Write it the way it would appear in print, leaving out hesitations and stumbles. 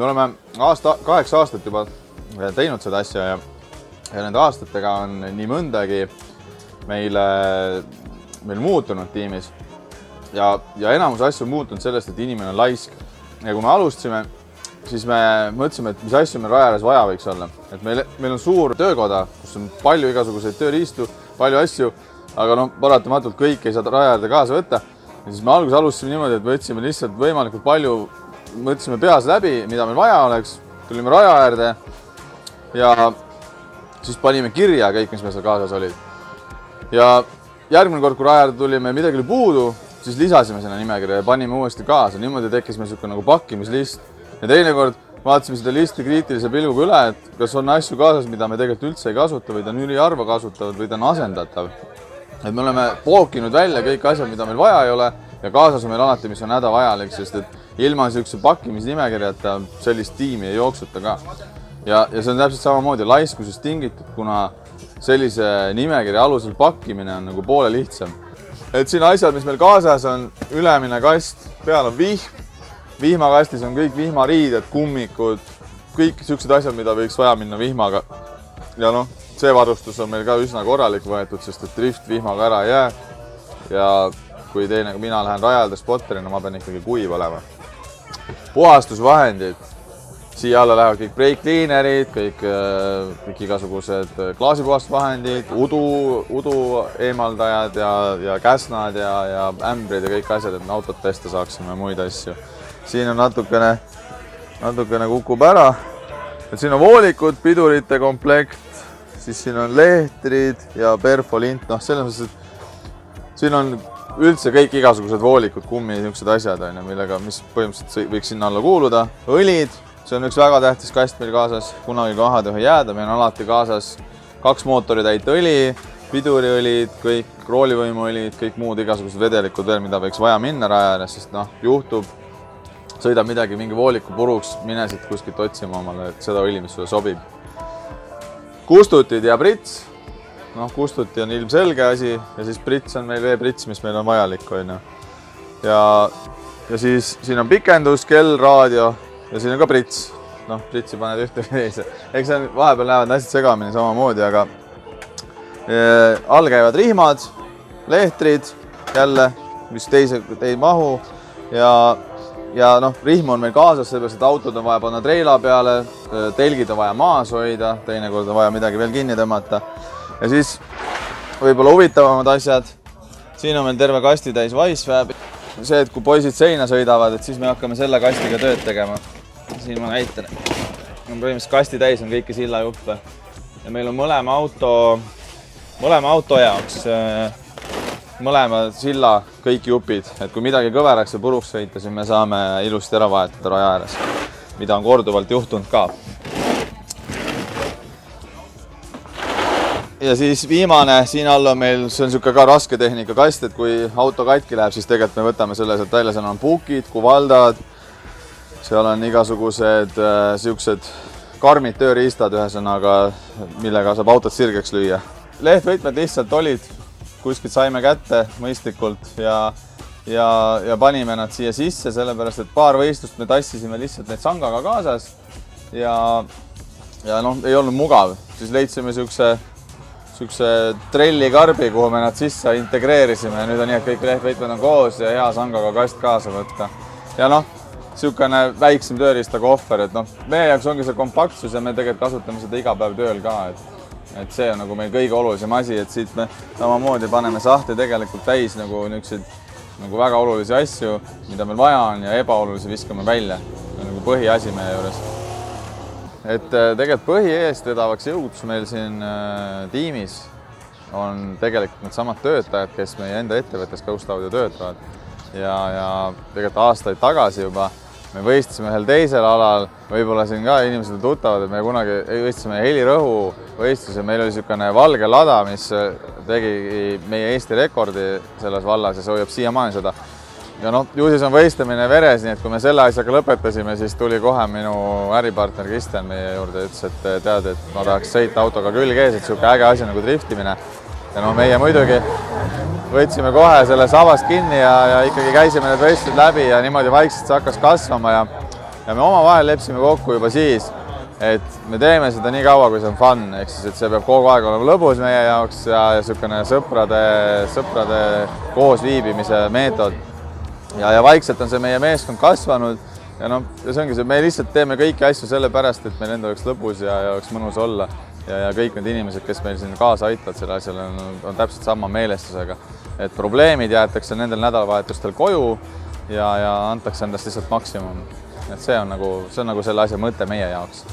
Me oleme 8 aastat juba teinud seda asja ja nende aastatega on nii mõndagi meil muutunud tiimis. Ja enamus asju on muutunud sellest, et inimene on laisk. Ja kui me alustasime, siis me mõtlesime, et mis asju meil raja ääres vaja võiks olla. Et meil on suur töökoda, kus on palju igasuguseid tööriistu, palju asju, aga paratamatult kõik ei saa raja äärde kaasa võtta. Ja siis me alguses alustasime niimoodi, et võtsime lihtsalt võimalikult palju, mõtlesime peas läbi, mida meil vaja oleks, tulime raja äärde ja siis panime kirja kõik, mis meil seal kaasas olid. Ja järgmine kord, kui raja äärde tulime, midagi oli puudu, siis lisasime sinna nimekirja ja panime uuesti kaasa. Niimoodi tekkis meil selline nagu pakkimislist. Ja teine kord vaatasime seda listi kriitilise pilguga üle, et kas on asju kaasas, mida me tegelikult üldse ei kasuta või ta on üliharva kasutavad või ta on asendatav. Et me oleme pookinud välja kõik asjad, mida meil vaja ei ole ja kaasas on meil alati, mis on hädavajalik, sest et ilma sellise pakkimisnimekirjata sellist tiimi ei jooksuta ka. Ja see on täpselt samamoodi laiskusest tingitud, kuna sellise nimekirja alusel pakkimine on nagu poole lihtsam. Et siin asjad, mis meil kaasas on, ülemine kast, peal on vihm. Vihmakastis on kõik vihmariided, kummikud, kõik sellised asjad, mida võiks vaja minna vihmaga. Ja see varustus on meil ka üsna korralik võetud, sest et drift vihmaga ära ei jää. Ja kui mina lähen rajaalde spotterina, ma pean ikkagi kuiv olema. Puhastusvahendid. Siia alla lähevad kõik brake cleanerid, kõik igasugused klaasipuhastusvahendid, udu eemaldajad ja käsnad ja ämbrid ja kõik asjad, et me autot testa saaksime muid asju. Siin on natukene kukub ära. Et siin on voolikud, pidurite komplekt, siis siin on lehtrid ja perfolint. Selles mõttes, et siin on üldse kõik igasugused voolikud, kummi, niisugused asjad, mis põhimõtteliselt võiks sinna alla kuuluda. Õlid. See on üks väga tähtis kast meil kaasas, kunagi maha ei tohi jääda. Meil on alati kaasas 2 mootoritäit õli, piduriõlid, kõik roolivõimuõlid, kõik muud igasugused vedelikud veel, mida võiks vaja minna raja ääres, sest juhtub, sõidab midagi, mingi vooliku puruks, mine siit kuskilt otsima omale, et seda õli, mis sulle sobib. Kustutid ja prits. Kustuti on ilmselge asi ja siis prits on meil veeprits, mis meil on vajalik. Ja siis siin on pikendus, kell, raadio. Ja siin on ka prits. Pritsi paned ühte või teise. Eks vahepeal lähevad asjad segamini samamoodi, aga all käivad rihmad, lehtrid jälle, mis ei mahu. Ja rihm on meil kaasas, sellepärast, et autod on vaja panna treila peale, telgid on vaja maas hoida, teinekord on vaja midagi veel kinni tõmmata. Ja siis võib-olla huvitavamad asjad. Siin on meil terve kasti täis Wisefab. See, et kui poisid seina sõidavad, et siis me hakkame selle kastiga tööd tegema. Siin ma näitan. Põhimõtteliselt kasti täis on kõiki sillajuppe. Ja meil on mõlema auto jaoks, mõlema silla kõik jupid. Et kui midagi kõveraks ja puruks sõita, siis me saame ilusti ära vahetada raja ääres, mida on korduvalt juhtunud ka. Ja siis viimane, siin all on meil, see on ka raske tehnika kast, et kui auto katki läheb, siis tegelikult me võtame selle sealt välja, seal on pukid, kuvaldad, seal on igasugused siuksed karmid tööriistad ühesõnaga, millega saab autot sirgeks lüüa. Lehtvõtmed lihtsalt olid, kuskilt saime kätte mõistlikult ja panime nad siia sisse, sellepärast, et paar võistlust me tassisime lihtsalt need sangaga kaasas ja ei olnud mugav. Siis leidsime siukse trellikarbi, kuhu me nad sisse integreerisime ja nüüd on nii, et kõik lehtvõtmed on koos ja hea sangaga kast kaasa võtta. Ja siukene väiksem tööriistakohver, et meie jaoks ongi see kompaktsus ja me tegelikult kasutame seda iga päev tööl ka, et see on nagu meil kõige olulisem asi, et siit me samamoodi paneme sahti tegelikult täis nagu väga olulisi asju, mida meil vaja on ja ebaolulisi viskame välja, nagu põhiasi meie juures. Et tegelikult põhi eest vedavaks jõuds meil siin tiimis on tegelikult need samad töötajad, kes meie enda ettevõttes Ghost Audio töötavad. Ja tegelikult aastaid tagasi juba me võistlesime ühel teisel alal, võib-olla siin ka inimesed tuttavad, et me kunagi võistlesime helirõhu võistluse. Meil oli selline valge lada, mis tegi meie Eesti rekordi selles vallas ja see hoiab siiamaani seda. Ja ju siis on võistlemine veres, nii et kui me selle asjaga lõpetasime, siis tuli kohe minu äripartner Kristjan meie juurde ja ütles, et tead, et ma tahaks sõita autoga külg ees, et siuke äge asi nagu driftimine. Ja meie muidugi võtsime kohe selle savast kinni ja ikkagi käisime need võistlused läbi ja niimoodi vaikselt see hakkas kasvama ja me omavahel leppisime kokku juba siis, et me teeme seda nii kaua, kui see on fun, ehk siis, et see peab kogu aeg olema lõbus meie jaoks ja niisugune sõprade koosviibimise meetod. Ja vaikselt on see meie meeskond kasvanud ja see ongi see, me lihtsalt teeme kõiki asju sellepärast, et meil endal oleks lõbus ja oleks mõnus olla. Ja kõik need inimesed, kes meil siin kaasa aitavad selle asjale, on täpselt sama meelestusega. Et probleemid jäetakse nendel nädalavahetustel koju ja antakse endast lihtsalt maksimum. Et see on nagu selle asja mõte meie jaoks.